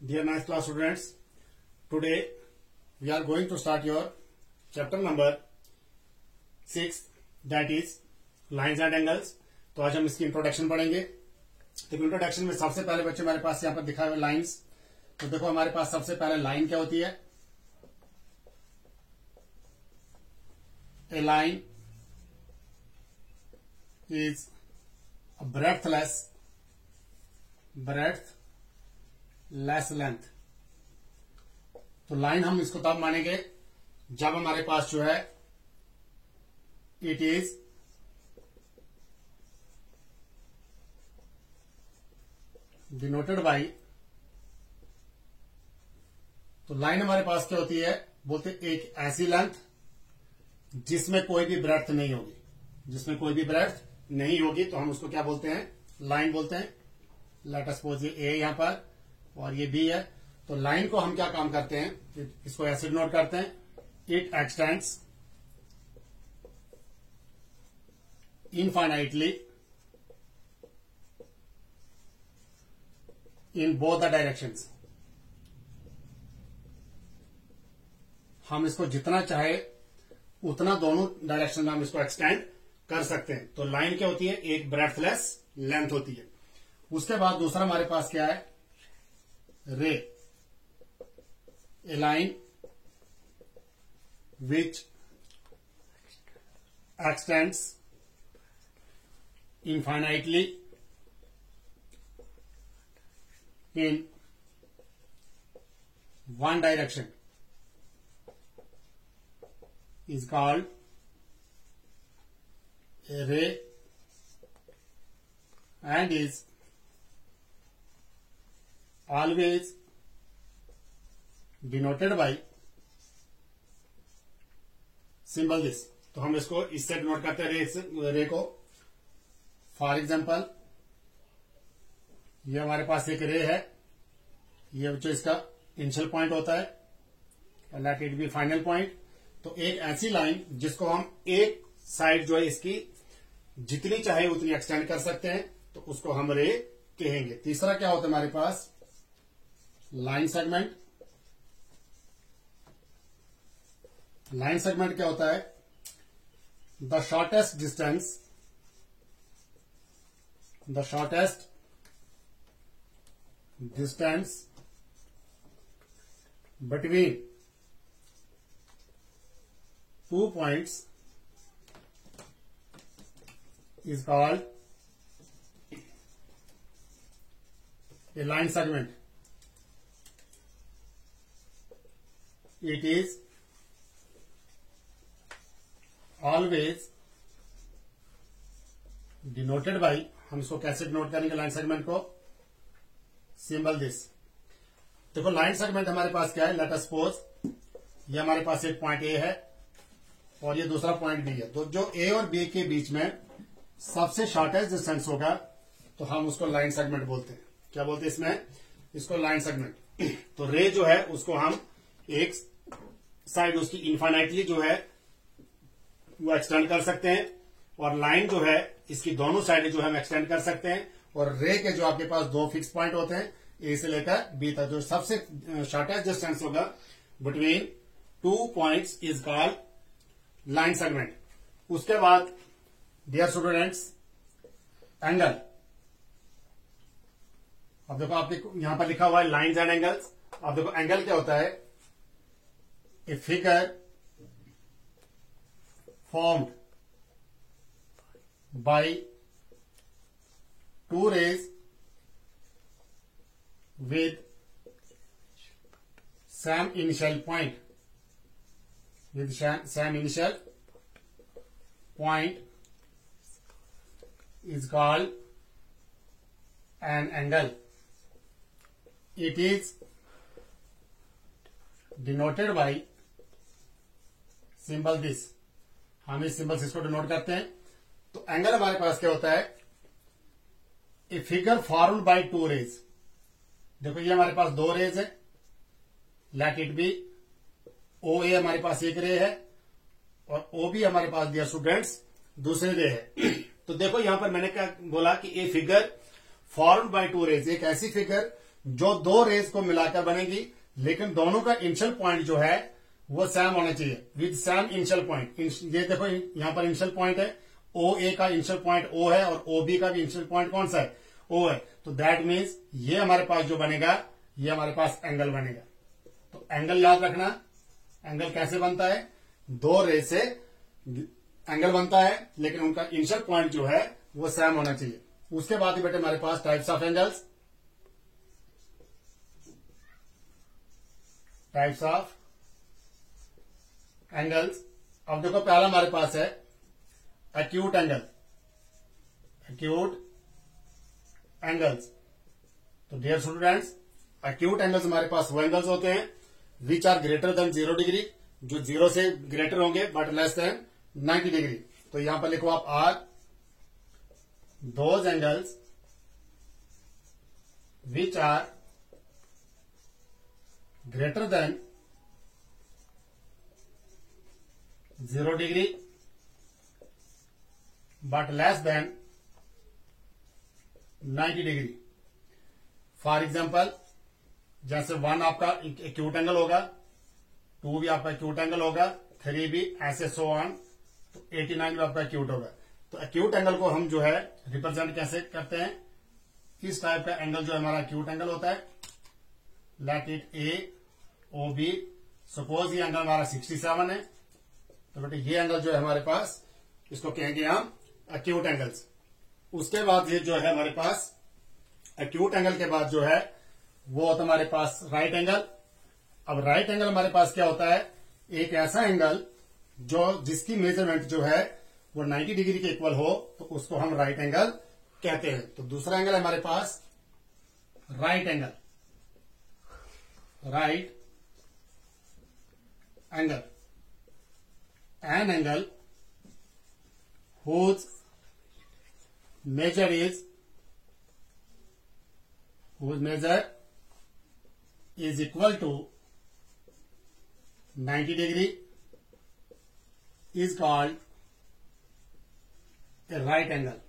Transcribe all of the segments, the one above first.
Dear ninth class students, today we are going to start your chapter number 6, that is lines and angles. तो आज हम इसकी introduction पढ़ेंगे. तो introduction में सबसे पहले बच्चे हमारे पास यहाँ पर दिखाए हुए लाइंस. तो देखो हमारे पास सबसे पहले लाइन क्या होती है. A line is a breadthless length. तो लाइन हम इसको तब मानेंगे जब हमारे पास जो है इट इज डिनोटेड बाई. तो लाइन हमारे पास क्या होती है, बोलते एक ऐसी लेंथ जिसमें कोई भी ब्रेड्थ नहीं होगी. जिसमें कोई भी ब्रेड्थ नहीं होगी तो हम उसको क्या बोलते हैं, लाइन बोलते हैं. लेट अस सपोज ये ए यहां पर और ये बी है. तो लाइन को हम क्या काम करते हैं, इसको ऐसे नोट करते हैं. It extends infinitely in both the directions. हम इसको जितना चाहे उतना दोनों डायरेक्शन में हम इसको एक्सटेंड कर सकते हैं. तो लाइन क्या होती है, एक ब्रेडथलेस लेंथ होती है. उसके बाद दूसरा हमारे पास क्या है, ray. A line which extends infinitely in one direction is called a ray and is always denoted by symbol this. तो हम इसको इससे डिनोट करते हैं रे को. फॉर एग्जाम्पल ये हमारे पास एक रे है, ये जो इसका इनिशियल पॉइंट होता है, let it B final point. तो एक ऐसी लाइन जिसको हम एक साइड जो है इसकी जितनी चाहे उतनी एक्सटेंड कर सकते हैं, तो उसको हम रे कहेंगे. तीसरा क्या होता है हमारे पास, लाइन सेगमेंट. लाइन सेगमेंट क्या होता है, the shortest distance between two points is called a line segment. It is always denoted by, हम इसको कैसे डिनोट करेंगे लाइन सेगमेंट को, सिंबल दिस. देखो लाइन सेगमेंट हमारे पास क्या है, लेट अस सपोज ये हमारे पास एक पॉइंट ए है और ये दूसरा पॉइंट बी है. तो जो ए और बी के बीच में सबसे शॉर्टेस्ट डिस्टेंस होगा तो हम उसको लाइन सेगमेंट बोलते हैं. क्या बोलते हैं इसमें, इसको लाइन सेगमेंट. तो रे जो है उसको हम एक साइड उसकी इनफाइनाइटली जो है वो एक्सटेंड कर सकते हैं, और लाइन जो है इसकी दोनों साइड जो है हम एक्सटेंड कर सकते हैं. और रे के जो आपके पास दो फिक्स पॉइंट होते हैं, ए से लेकर बी तक, जो सबसे शॉर्टेस्ट डिस्टेंस होगा between two points is called line segment. उसके बाद डियर स्टूडेंट्स, एंगल. अब देखो आप यहां पर लिखा हुआ है लाइंस एंड एंगल्स. अब देखो एंगल क्या होता है, a figure formed by two rays with same initial point. With same initial point is called an angle. It is denoted by symbol this. हम इस सिंबल से इसको डिनोट करते हैं. तो एंगल हमारे पास क्या होता है, a figure formed by two rays. देखो ये हमारे पास दो रेज है, let it be O A हमारे पास एक रे है और ओ बी हमारे पास डियर स्टूडेंट्स दूसरे रे है. तो देखो यहां पर मैंने क्या बोला कि a figure formed by two rays, एक ऐसी फिगर जो दो रेस को मिलाकर बनेगी, लेकिन दोनों का इनिशियल पॉइंट जो है वो सेम होना चाहिए, विद सेम इनिशियल पॉइंट। ये देखो यहां पर इनिशियल पॉइंट है, ओ ए का इनिशियल पॉइंट ओ है और ओ बी का भी इनिशियल पॉइंट कौन सा है, ओ है। तो दैट मीन्स ये हमारे पास जो बनेगा, ये हमारे पास एंगल बनेगा। तो एंगल याद रखना, एंगल कैसे बनता है, दो रेस से एंगल बनता है, लेकिन उनका इनिशियल पॉइंट जो है वो सेम होना चाहिए। उसके बाद ही बेटे हमारे पास types of angles, types of angles. अब देखो पहला हमारे पास है एक्यूट एंगल, एक्यूट एंगल्स। तो डियर स्टूडेंट्स, एक्यूट एंगल्स हमारे पास वो एंगल्स होते हैं which are greater than 0 degree, जो 0 से ग्रेटर होंगे बट लेस देन 90 डिग्री। तो यहां पर लिखो आप are those angles which are greater than 0 degree but less than 90 degree. For example, जैसे 1 आपका एक्यूट एंगल होगा, 2 भी आपका एक्यूट एंगल होगा, 3 भी, ऐसे सो ऑन। तो 89 भी आपका एक्यूट होगा। तो एक्यूट एंगल को हम जो है रिप्रेजेंट कैसे करते हैं, इस टाइप का एंगल जो हमारा एक्यूट एंगल होता है, let it A O B. Suppose ये एंगल हमारा 67 है, तो बेटे ये एंगल जो है हमारे पास, इसको कहेंगे हम एक्यूट एंगल्स। उसके बाद ये जो है हमारे पास एक्यूट एंगल के बाद जो है वो होता है हमारे पास राइट एंगल। अब राइट एंगल हमारे पास क्या होता है, एक ऐसा एंगल जो जिसकी मेजरमेंट जो है वो 90 डिग्री के इक्वल हो, तो उसको हम राइट एंगल कहते हैं। तो दूसरा एंगल है हमारे पास right angle, right angle, an angle whose measure is equal to 90 degree is called a right angle।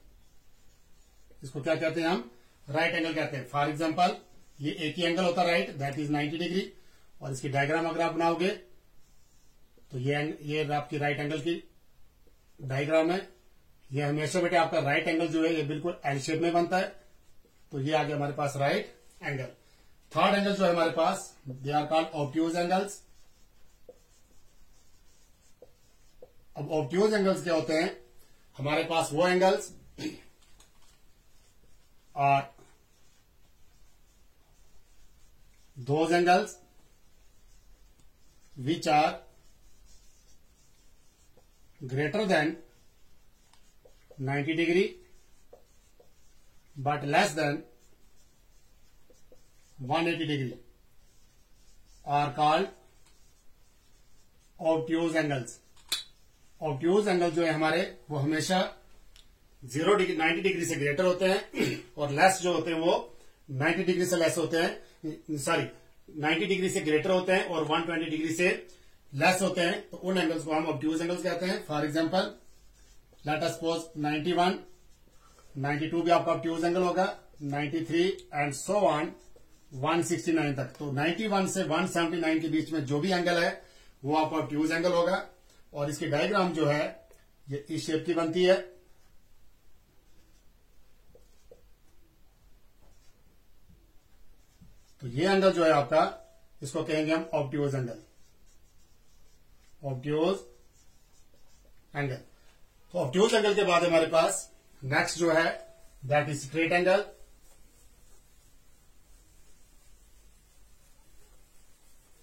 इसको क्या कहते हैं हम, राइट एंगल कहते हैं। फॉर एग्जाम्पल, ये एक ही एंगल होता है राइट, दैट इज 90 डिग्री, और इसकी डायग्राम अगर आप बनाओगे तो ये आपकी राइट एंगल की डायग्राम है। ये हमेशा बेटे आपका राइट एंगल जो है ये बिल्कुल एल शेप में बनता है। तो ये आ गया हमारे पास राइट एंगल। थर्ड एंगल जो है हमारे पास, they are called obtuse angles. अब ऑब्ट्यूज एंगल्स क्या होते हैं, हमारे पास वो एंगल्स और those angles which are greater than 90 degree but less than 180 degree are called obtuse angles। obtuse angle जो है हमारे वो हमेशा 0 डिग्री 90 डिग्री से ग्रेटर होते हैं, और लेस जो होते हैं वो 90 डिग्री से लेस होते हैं, सॉरी 90 डिग्री से ग्रेटर होते हैं और 120 डिग्री से लेस होते हैं। तो उन एंगल्स को हम obtuse एंगल्स कहते हैं। For example, let us suppose 91, 92 भी आपका ऑब्ट्यूज एंगल होगा, 93 एंड सो ऑन 169 तक। तो 91 से 179 के बीच में जो भी एंगल है वो आपका ऑब्ट्यूज एंगल होगा। और इसकी डायग्राम जो है ये इस शेप की बनती है। तो ये एंगल जो है आपका, इसको कहेंगे हम ऑब्ट्यूज एंगल, ऑब्ट्यूज एंगल। तो ऑब्ट्यूज एंगल के बाद हमारे पास नेक्स्ट जो है that is straight angle.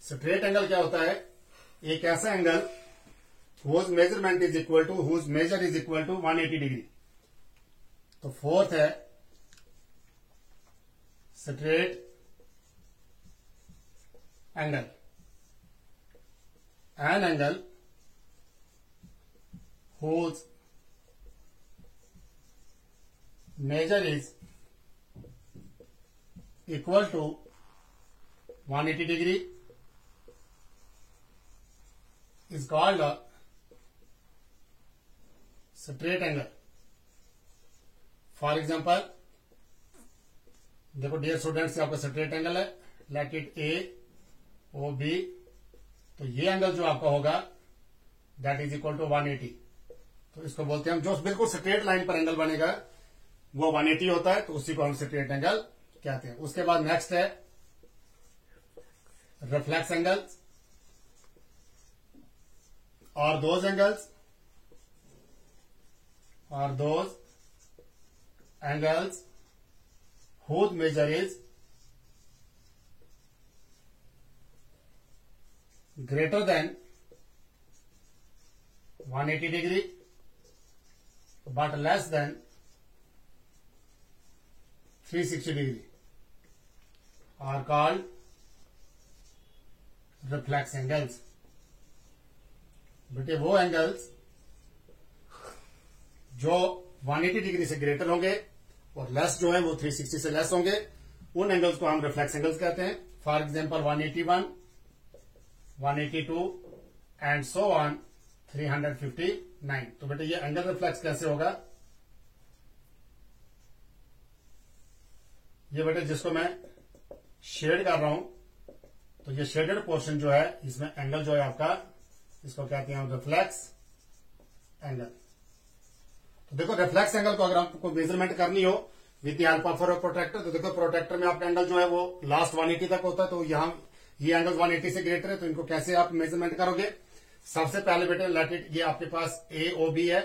Straight angle क्या होता है, एक ऐसा angle whose measurement is equal to, whose measure is equal to 180 degree. तो फोर्थ है straight angle, an angle whose measure is equal to 180 degree is called a straight angle। For example, देखो dear students, आपका straight angle है, let it A O B, तो ये angle जो आपका होगा दैट इज इक्वल टू 180। तो इसको बोलते हैं हम, जो बिल्कुल स्ट्रेट लाइन पर एंगल बनेगा वो 180 होता है, तो उसी को हम स्ट्रेट एंगल कहते हैं। उसके बाद नेक्स्ट है रिफ्लेक्स एंगल, और those angles whose measure is greater than 180 degree but less than 360 degree are called reflex angles। बेटे वो एंगल्स जो 180 डिग्री से ग्रेटर होंगे और लेस जो है वो 360 से लेस होंगे, उन एंगल्स को हम रिफ्लेक्स एंगल्स कहते हैं। For example 181, 182 and so on 359। तो बेटे ये एंगल रिफ्लेक्स कैसे होगा, ये बेटे जिसको मैं शेड कर रहा हूं, तो ये शेडेड पोर्शन जो है इसमें एंगल जो है आपका, इसको कहते हैं रिफ्लेक्स एंगल। तो देखो रिफ्लेक्स एंगल को अगर आपको मेजरमेंट करनी हो with the help of protector, तो देखो प्रोटेक्टर में आपका एंगल जो है वो लास्ट 180 तक होता है, तो यहां ये एंगल 180 से ग्रेटर है, तो इनको कैसे आप मेजरमेंट करोगे। सबसे पहले बेटे लेट इट, ये आपके पास ए ओ बी है,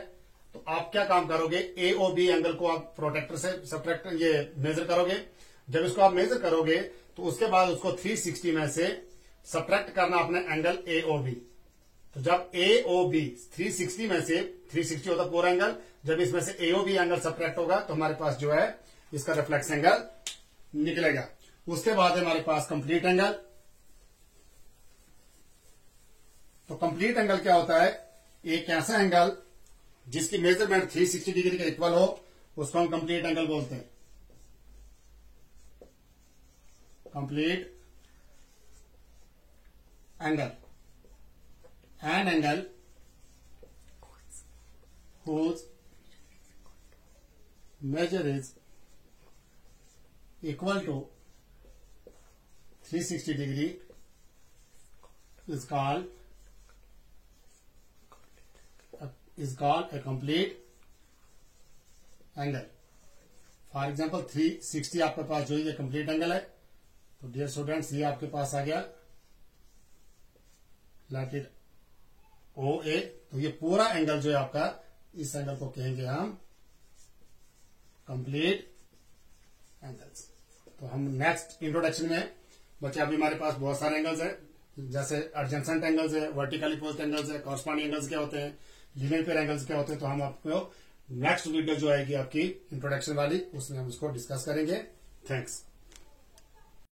तो आप क्या काम करोगे, ए ओ बी एंगल को आप प्रोटेक्टर से सब्ट्रैक्ट ये मेजर करोगे। जब इसको आप मेजर करोगे तो उसके बाद उसको 360 में से सब्ट्रैक्ट करना अपने एंगल ए ओ बी। तो जब ए ओ बी 360 में से, 360 होता पूरा एंगल, जब इसमें से ए ओ बी एंगल सब्ट्रैक्ट होगा तो हमारे पास जो है इसका रिफ्लेक्स एंगल निकलेगा। उसके बाद है हमारे पास कंप्लीट एंगल। तो कंप्लीट एंगल क्या होता है, एक ऐसा एंगल जिसकी मेजरमेंट 360 डिग्री के इक्वल हो, उसको हम कंप्लीट एंगल बोलते हैं। Complete angle, an angle whose measure is equal to 360 degree is called a complete angle। For example 360 आपके पास जो ये कंप्लीट एंगल है, तो डियर स्टूडेंट्स ये आपके पास आ गया लेट इट ओ ए। तो ये पूरा एंगल जो है आपका, इस एंगल को कहेंगे हम कंप्लीट एंगल्स। तो हम नेक्स्ट इंट्रोडक्शन में बच्चे, अभी हमारे पास बहुत सारे एंगल्स है, जैसे एडजेसेंट एंगल्स है, वर्टिकली पोज्ड एंगल्स है, कॉरस्पॉन्डिंग एंगल्स क्या होते हैं, लीनियर पेयर एंगल्स क्या होते हैं। तो हम आपको नेक्स्ट वीडियो जो आएगी आपकी इंट्रोडक्शन वाली, उसमें हम उसको डिस्कस करेंगे। थैंक्स।